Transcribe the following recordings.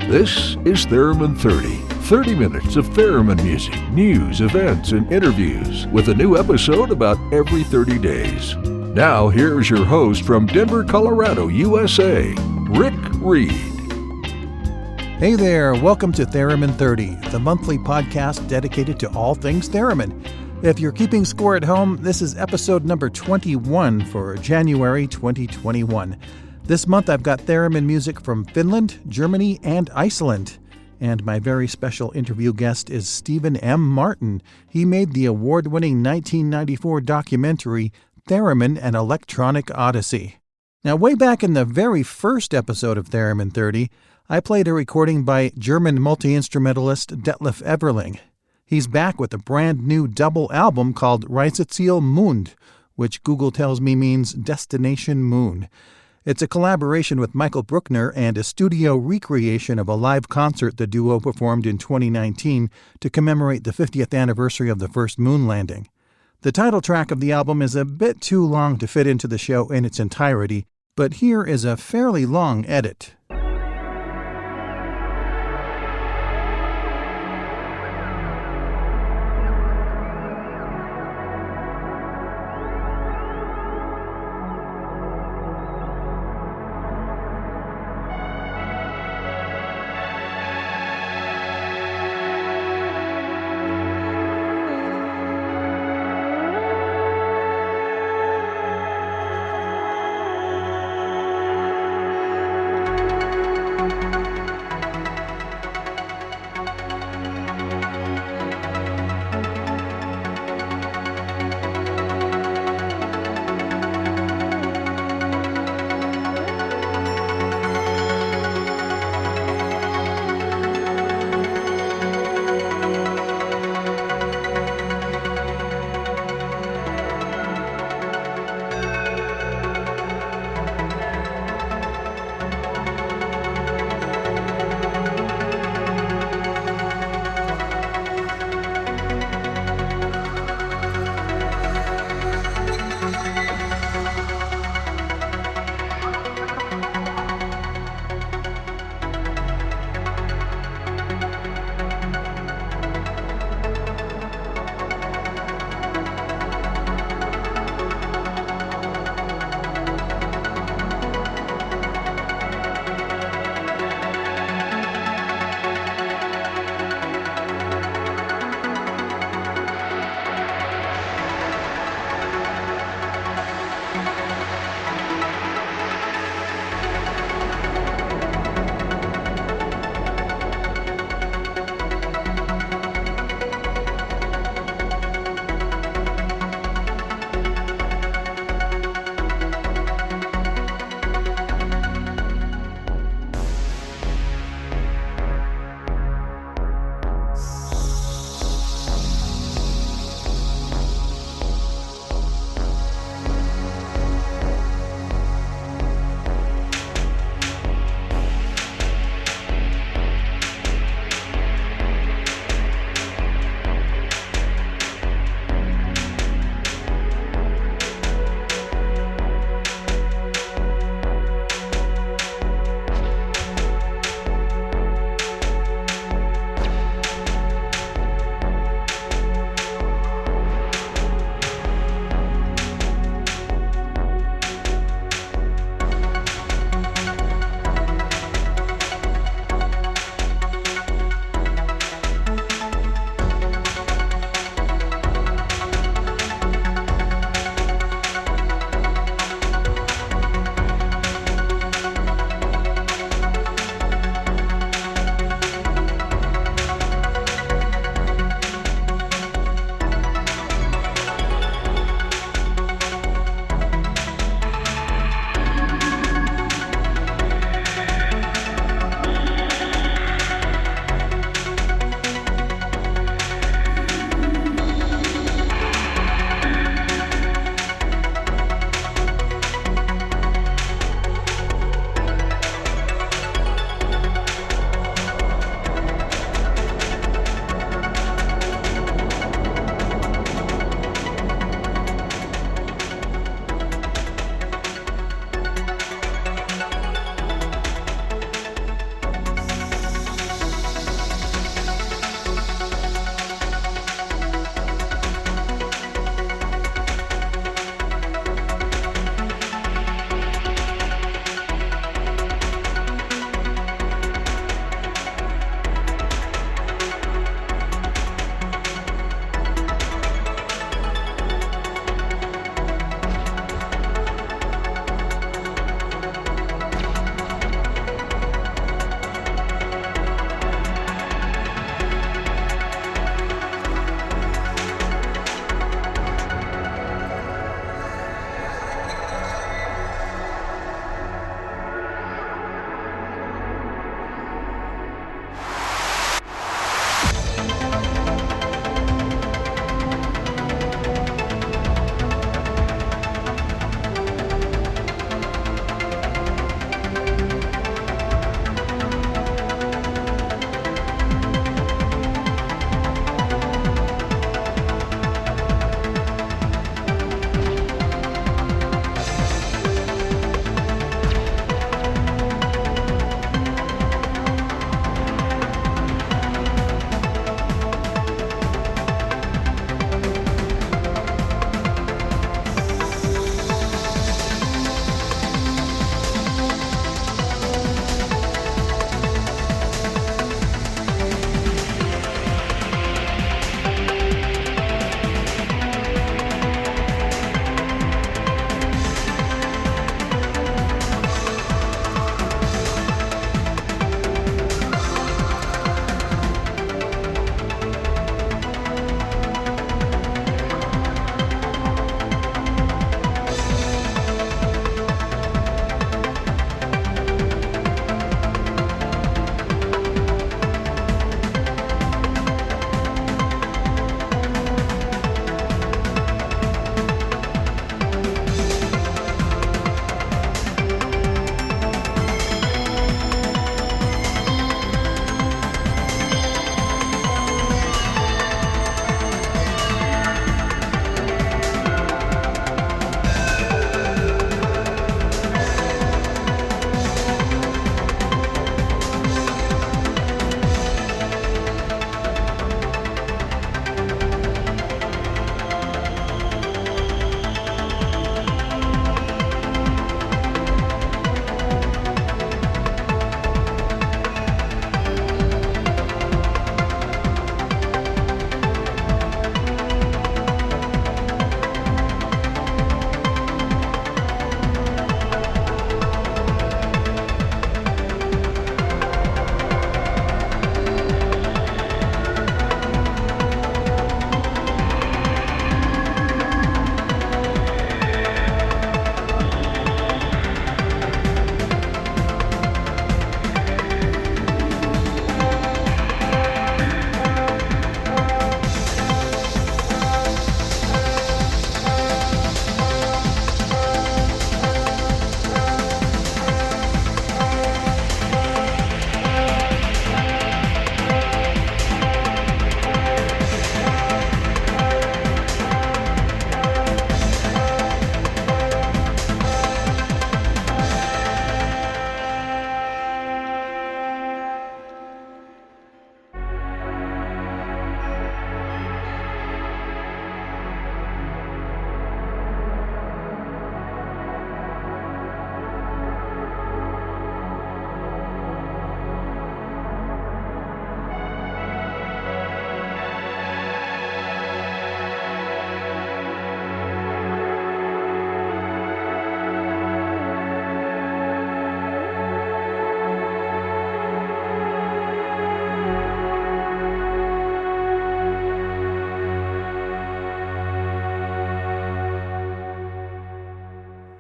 This is Theremin 30. 30 minutes of theremin music, news, events, and interviews with a new episode about every 30 days. Now, here's your host from Denver, Colorado, USA, Rick Reed. Hey there, welcome to Theremin 30, the monthly podcast dedicated to all things theremin. If you're keeping score at home, this is episode number 21 for January 2021. This month I've got theremin music from Finland, Germany, and Iceland. And my very special interview guest is Stephen M. Martin. He made the award-winning 1994 documentary Theremin: An Electronic Odyssey. Now, way back in the very first episode of Theremin 30, I played a recording by German multi-instrumentalist Detlef Everling. He's back with a brand new double album called Reiseziel Mond, which Google tells me means Destination Moon. It's a collaboration with Michael Bruckner and a studio recreation of a live concert the duo performed in 2019 to commemorate the 50th anniversary of the first moon landing. The title track of the album is a bit too long to fit into the show in its entirety, but here is a fairly long edit.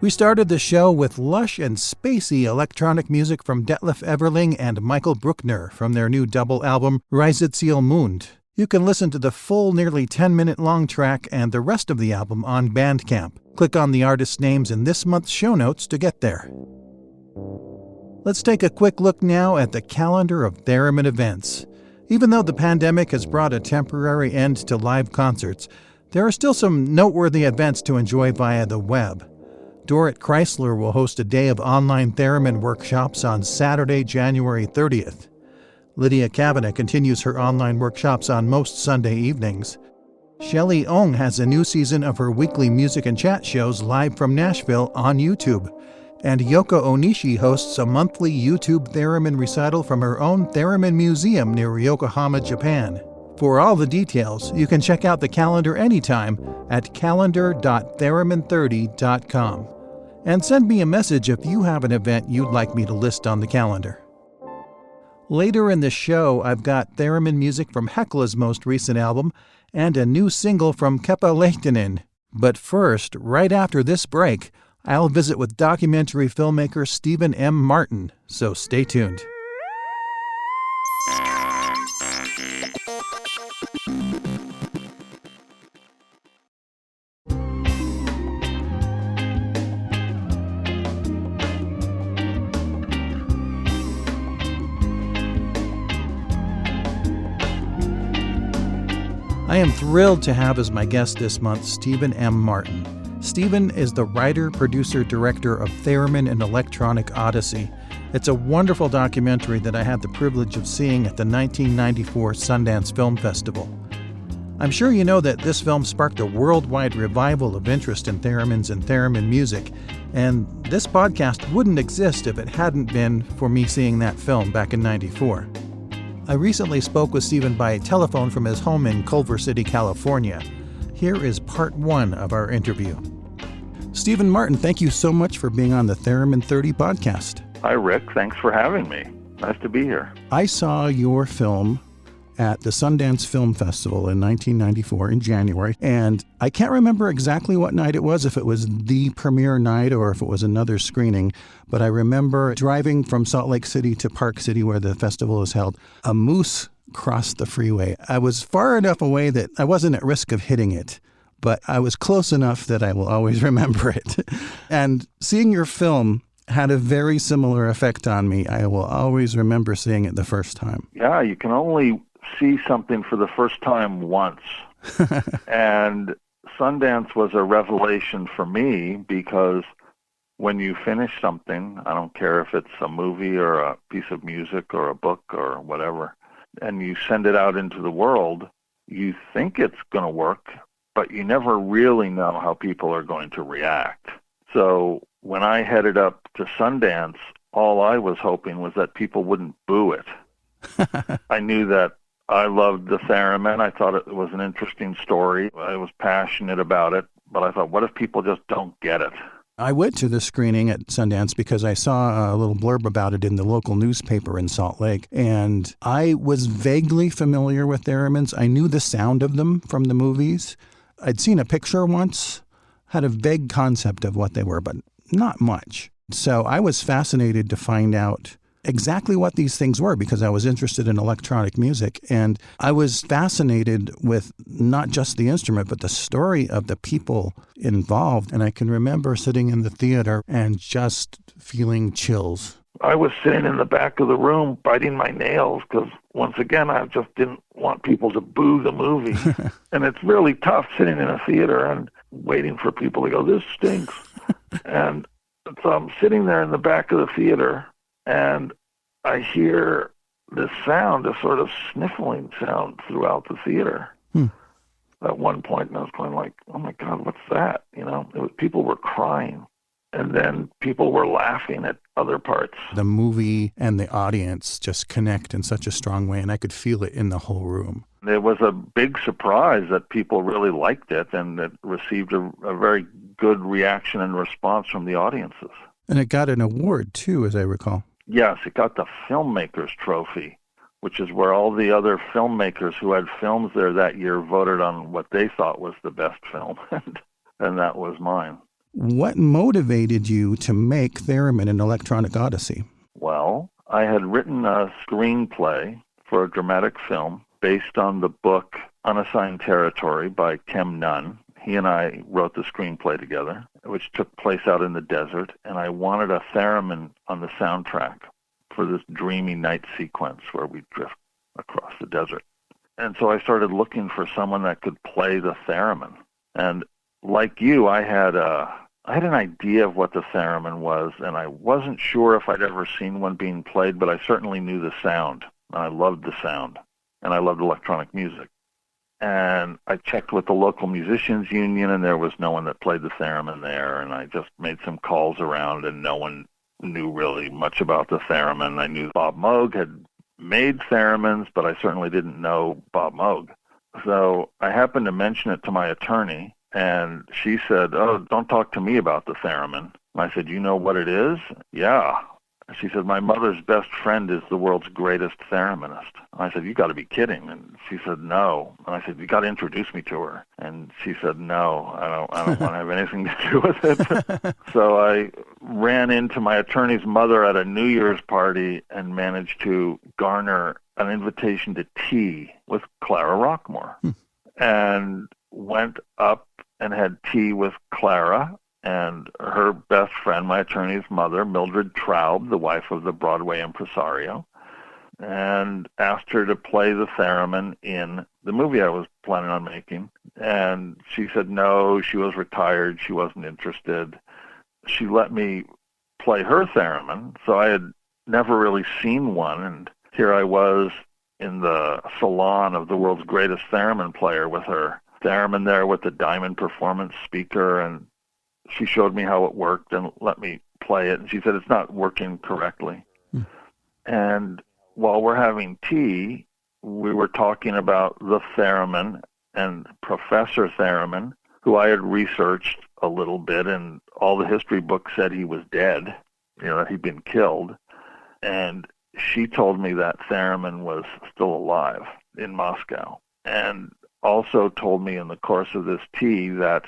We started the show with lush and spacey electronic music from Detlef Everling and Michael Bruckner from their new double album, Reiset Ziel Mond. You can listen to the full, nearly 10-minute long track and the rest of the album on Bandcamp. Click on the artist's names in this month's show notes to get there. Let's take a quick look now at the calendar of Theremin events. Even though the pandemic has brought a temporary end to live concerts, there are still some noteworthy events to enjoy via the web. Dorrit Chrysler will host a day of online theremin workshops on Saturday, January 30th. Lydia Kavanagh continues her online workshops on most Sunday evenings. Shelley Ong has a new season of her weekly music and chat shows live from Nashville on YouTube. And Yoko Onishi hosts a monthly YouTube theremin recital from her own theremin museum near Yokohama, Japan. For all the details, you can check out the calendar anytime at calendar.theremin30.com. And send me a message if you have an event you'd like me to list on the calendar. Later in the show, I've got theremin music from Hekla's most recent album and a new single from Keppa Lehtinen. But first, right after this break, I'll visit with documentary filmmaker Stephen M. Martin, so stay tuned. I am thrilled to have as my guest this month Stephen M. Martin. Stephen is the writer, producer, director of Theremin and Electronic Odyssey. It's a wonderful documentary that I had the privilege of seeing at the 1994 Sundance Film Festival. I'm sure you know that this film sparked a worldwide revival of interest in theremins and theremin music, and this podcast wouldn't exist if it hadn't been for me seeing that film back in '94. I recently spoke with Stephen by telephone from his home in Culver City, California. Here is part one of our interview. Stephen Martin, thank you so much for being on the Theremin 30 podcast. Hi, Rick. Thanks for having me. Nice to be here. I saw your film at the Sundance Film Festival in 1994 in January, and I can't remember exactly what night it was, if it was the premiere night or if it was another screening, but I remember driving from Salt Lake City to Park City where the festival is held. A moose crossed the freeway. I was far enough away that I wasn't at risk of hitting it, but I was close enough that I will always remember it. And seeing your film had a very similar effect on me. I will always remember seeing it the first time. Yeah, you can only see something for the first time once. And Sundance was a revelation for me because when you finish something, I don't care if it's a movie or a piece of music or a book or whatever, and you send it out into the world, you think it's going to work, but you never really know how people are going to react. So when I headed up to Sundance, all I was hoping was that people wouldn't boo it. I knew that I loved the theremin. I thought it was an interesting story. I was passionate about it, but I thought, what if people just don't get it? I went to the screening at Sundance because I saw a little blurb about it in the local newspaper in Salt Lake, and I was vaguely familiar with theremins. I knew the sound of them from the movies. I'd seen a picture once, had a vague concept of what they were, but not much. So I was fascinated to find out exactly what these things were because I was interested in electronic music, and I was fascinated with not just the instrument but the story of the people involved. And I can remember sitting in the theater and just feeling chills. I was sitting in the back of the room biting my nails because, once again, I just didn't want people to boo the movie. And it's really tough sitting in a theater and waiting for people to go, this stinks. And so I'm sitting there in the back of the theater, and I hear this sound, a sort of sniffling sound throughout the theater. At one point, and I was going like, oh my God, what's that? People were crying. And then people were laughing at other parts. The movie and the audience just connect in such a strong way, and I could feel it in the whole room. It was a big surprise that people really liked it, and it received a very good reaction and response from the audiences. And it got an award, too, as I recall. Yes, it got the Filmmakers Trophy, which is where all the other filmmakers who had films there that year voted on what they thought was the best film, and that was mine. What motivated you to make Theremin an Electronic Odyssey? Well, I had written a screenplay for a dramatic film based on the book Unassigned Territory by Kem Nunn. He and I wrote the screenplay together, which took place out in the desert, and I wanted a theremin on the soundtrack for this dreamy night sequence where we drift across the desert. And so I started looking for someone that could play the theremin. And like you, I had an idea of what the theremin was, and I wasn't sure if I'd ever seen one being played, but I certainly knew the sound. And I loved the sound, and I loved electronic music. And I checked with the local musicians union, and there was no one that played the theremin there. And I just made some calls around, and no one knew really much about the theremin. I knew Bob Moog had made theremins, but I certainly didn't know Bob Moog. So I happened to mention it to my attorney, and she said, "Oh, don't talk to me about the theremin." And I said, "You know what it is?" "Yeah." She said, "My mother's best friend is the world's greatest thereminist." And I said, "You got to be kidding." And she said, "No." And I said, "You got to introduce me to her." And she said, "No, I don't want to have anything to do with it." So I ran into my attorney's mother at a New Year's party and managed to garner an invitation to tea with Clara Rockmore. And went up and had tea with Clara and her best friend, my attorney's mother, Mildred Traub, the wife of the Broadway impresario, and asked her to play the theremin in the movie I was planning on making. And she said no, she was retired, she wasn't interested. She let me play her theremin, so I had never really seen one, and here I was in the salon of the world's greatest theremin player with her theremin there with the Diamond Performance speaker, and she showed me how it worked and let me play it, and she said, "It's not working correctly." And while we're having tea, we were talking about the theremin and Professor Theremin, who I had researched a little bit, and all the history books said he was dead, that he'd been killed. And she told me that theremin was still alive in Moscow, and also told me in the course of this tea that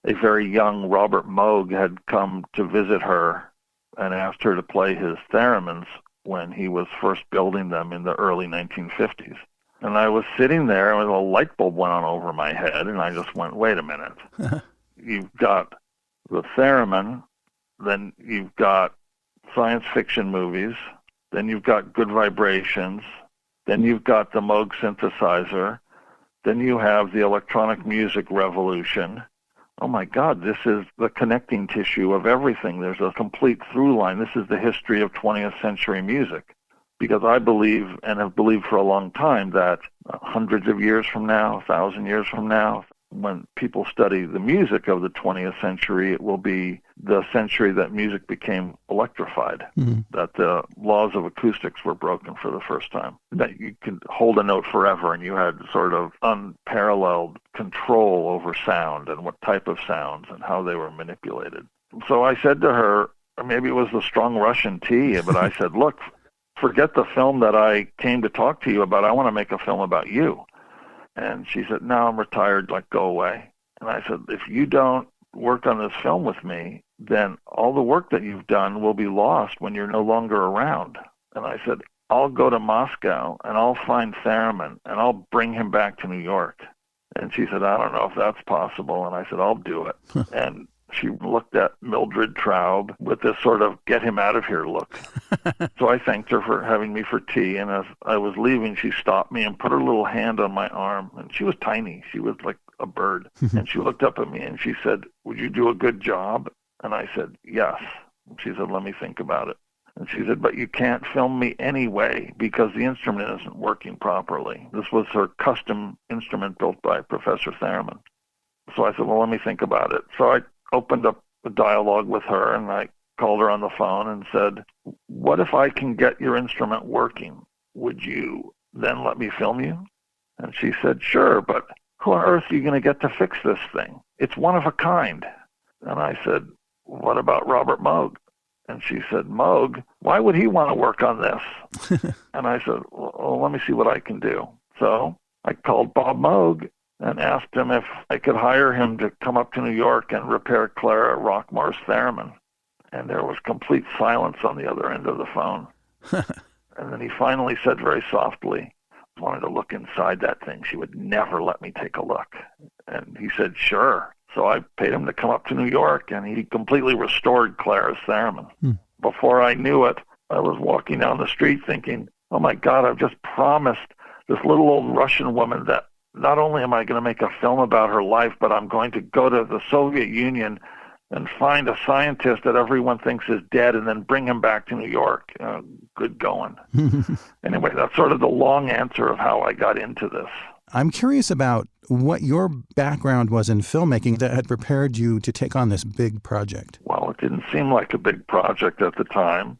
a very young Robert Moog had come to visit her and asked her to play his theremins when he was first building them in the early 1950s. And I was sitting there and a light bulb went on over my head, and I just went, wait a minute. You've got the theremin, then you've got science fiction movies, then you've got Good Vibrations, then you've got the Moog synthesizer, then you have the electronic music revolution. Oh my God, this is the connecting tissue of everything. There's a complete through line. This is the history of 20th century music. Because I believe, and have believed for a long time, that hundreds of years from now, 1,000 years from now, when people study the music of the 20th century, it will be the century that music became electrified, that the laws of acoustics were broken for the first time, that you could hold a note forever and you had sort of unparalleled control over sound and what type of sounds and how they were manipulated. So I said to her, or maybe it was the strong Russian tea, but I said, look, forget the film that I came to talk to you about. I want to make a film about you. And she said, no, I'm retired, go away. And I said, if you don't work on this film with me, then all the work that you've done will be lost when you're no longer around. And I said, I'll go to Moscow and I'll find Theremin and I'll bring him back to New York. And she said, I don't know if that's possible. And I said, I'll do it. And she looked at Mildred Traub with this sort of get him out of here look. So I thanked her for having me for tea. And as I was leaving, she stopped me and put her little hand on my arm. And she was tiny. She was like a bird. And she looked up at me and she said, would you do a good job? And I said, yes. She said, let me think about it. And she said, but you can't film me anyway because the instrument isn't working properly. This was her custom instrument built by Professor Theremin. So I said, well, let me think about it. So I opened up a dialogue with her, and I called her on the phone and said, what if I can get your instrument working? Would you then let me film you? And she said, sure, but who on earth are you going to get to fix this thing? It's one of a kind. And I said, what about Robert Moog? And she said, Moog? Why would he want to work on this? And I said, well, let me see what I can do. So I called Bob Moog, and asked him if I could hire him to come up to New York and repair Clara Rockmore's theremin. And there was complete silence on the other end of the phone. And then he finally said very softly, I wanted to look inside that thing. She would never let me take a look. And he said, sure. So I paid him to come up to New York, and he completely restored Clara's theremin. Before I knew it, I was walking down the street thinking, oh my God, I've just promised this little old Russian woman that not only am I going to make a film about her life, but I'm going to go to the Soviet Union and find a scientist that everyone thinks is dead and then bring him back to New York. Good going. Anyway, that's sort of the long answer of how I got into this. I'm curious about what your background was in filmmaking that had prepared you to take on this big project. Well, it didn't seem like a big project at the time,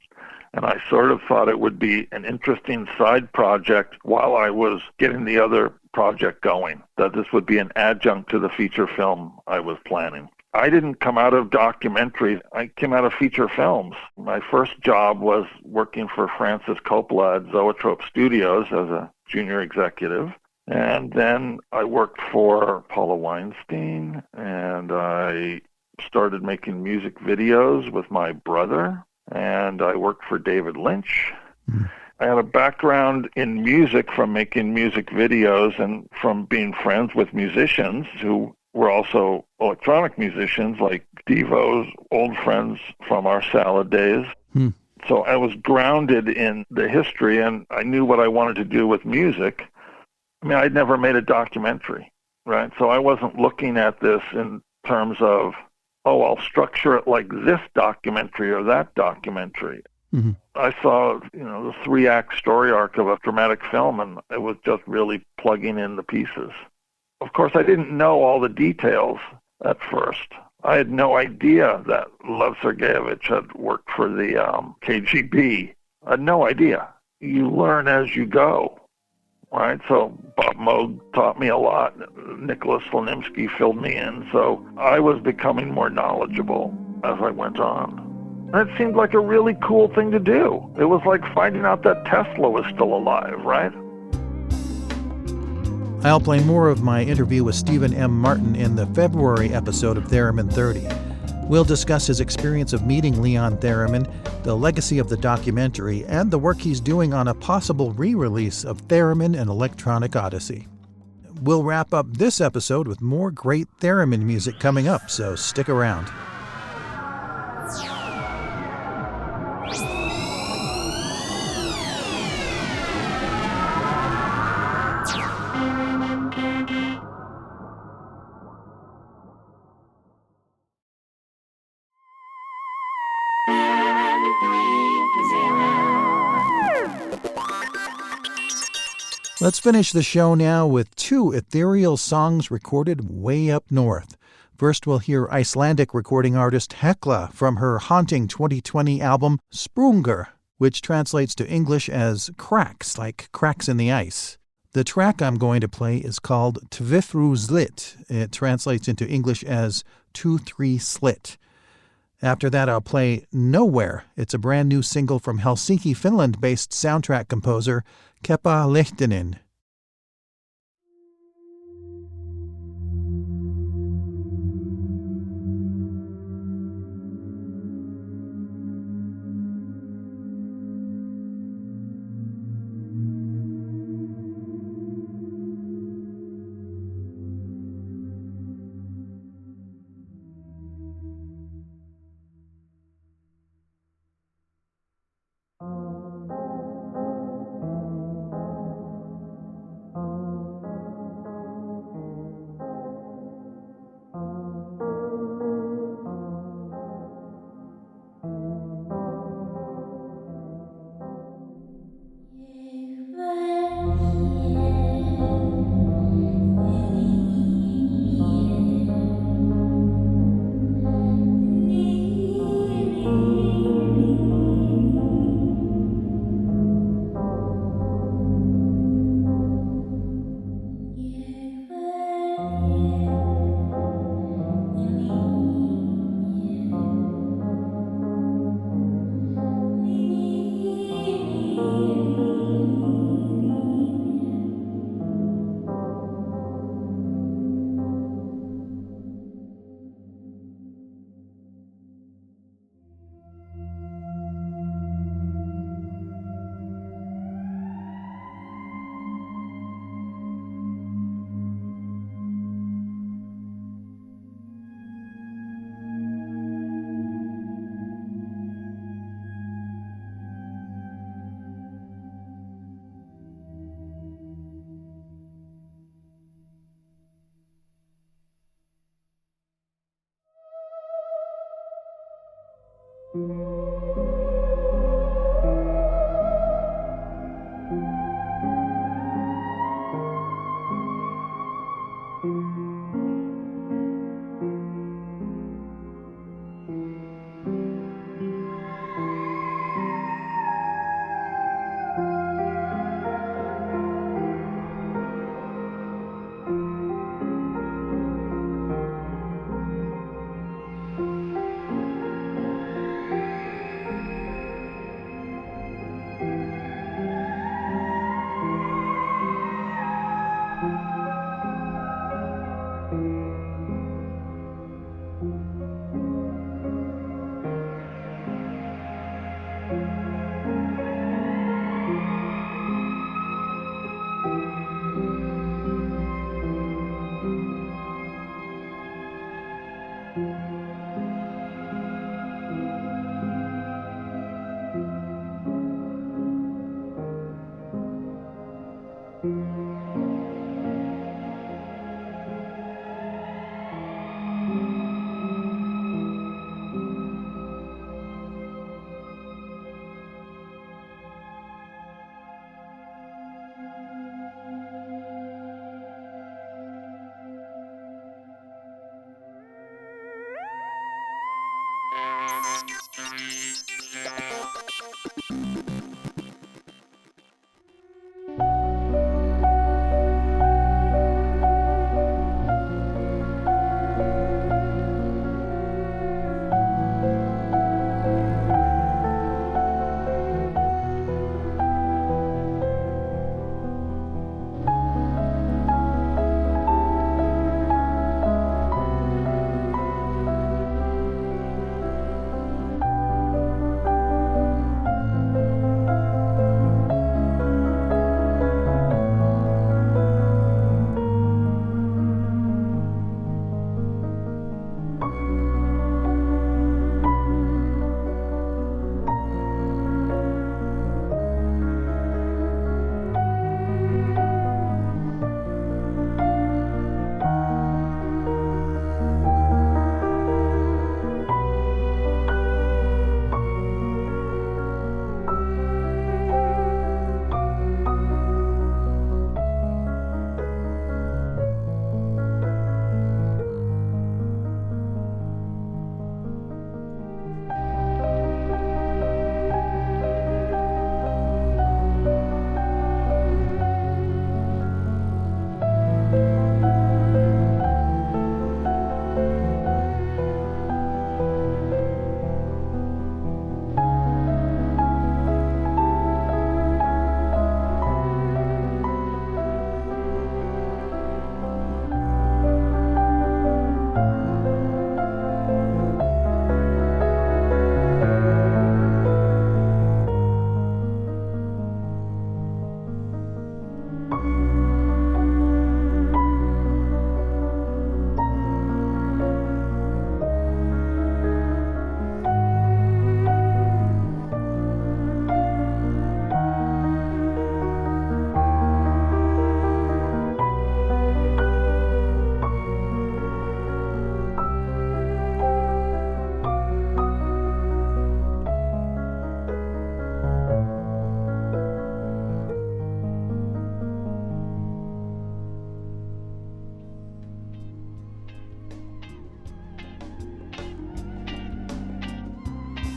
and I sort of thought it would be an interesting side project while I was getting the other project going, that this would be an adjunct to the feature film I was planning. I didn't come out of documentary. I came out of feature films. My first job was working for Francis Coppola at Zoetrope Studios as a junior executive. And then I worked for Paula Weinstein, and I started making music videos with my brother, and I worked for David Lynch. I had a background in music from making music videos and from being friends with musicians who were also electronic musicians, like Devo's old friends from our salad days. So I was grounded in the history, and I knew what I wanted to do with music. I mean, I'd never made a documentary, right? So I wasn't looking at this in terms of, oh, I'll structure it like this documentary or that documentary. I saw, the 3-act story arc of a dramatic film, and it was just really plugging in the pieces. Of course, I didn't know all the details at first. I had no idea that Lev Sergeyevich had worked for the KGB. I had no idea. You learn as you go, right? So Bob Moog taught me a lot. Nicholas Slonimsky filled me in. So I was becoming more knowledgeable as I went on. And it seemed like a really cool thing to do. It was like finding out that Tesla was still alive, right? I'll play more of my interview with Stephen M. Martin in the February episode of Theremin 30. We'll discuss his experience of meeting Leon Theremin, the legacy of the documentary, and the work he's doing on a possible re-release of Theremin and Electronic Odyssey. We'll wrap up this episode with more great Theremin music coming up, so stick around. Let's finish the show now with 2 ethereal songs recorded way up north. First, we'll hear Icelandic recording artist Hekla from her haunting 2020 album Sprungur, which translates to English as cracks, like cracks in the ice. The track I'm going to play is called Tvithru Slit. It translates into English as 2-3 slit. After that, I'll play Nowhere. It's a brand new single from Helsinki, Finland-based soundtrack composer Keppa Lehtinen.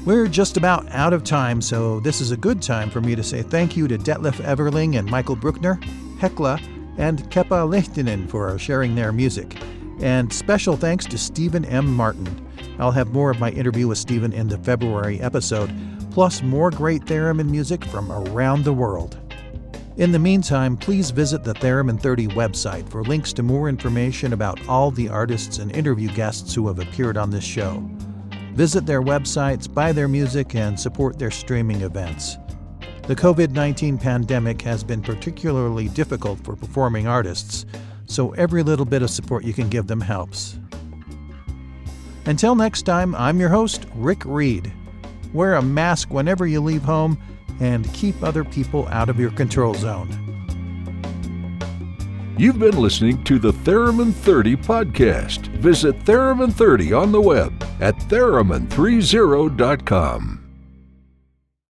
We're just about out of time, so this is a good time for me to say thank you to Detlef Everling and Michael Bruckner, Hekla, and Kepa Lehtinen for sharing their music. And special thanks to Stephen M. Martin. I'll have more of my interview with Stephen in the February episode, plus more great theremin music from around the world. In the meantime, please visit the Theremin 30 website for links to more information about all the artists and interview guests who have appeared on this show. Visit their websites, buy their music, and support their streaming events. The COVID-19 pandemic has been particularly difficult for performing artists, so every little bit of support you can give them helps. Until next time, I'm your host, Rick Reed. Wear a mask whenever you leave home, and keep other people out of your control zone. You've been listening to the Theremin 30 podcast. Visit Theremin 30 on the web at theremin30.com.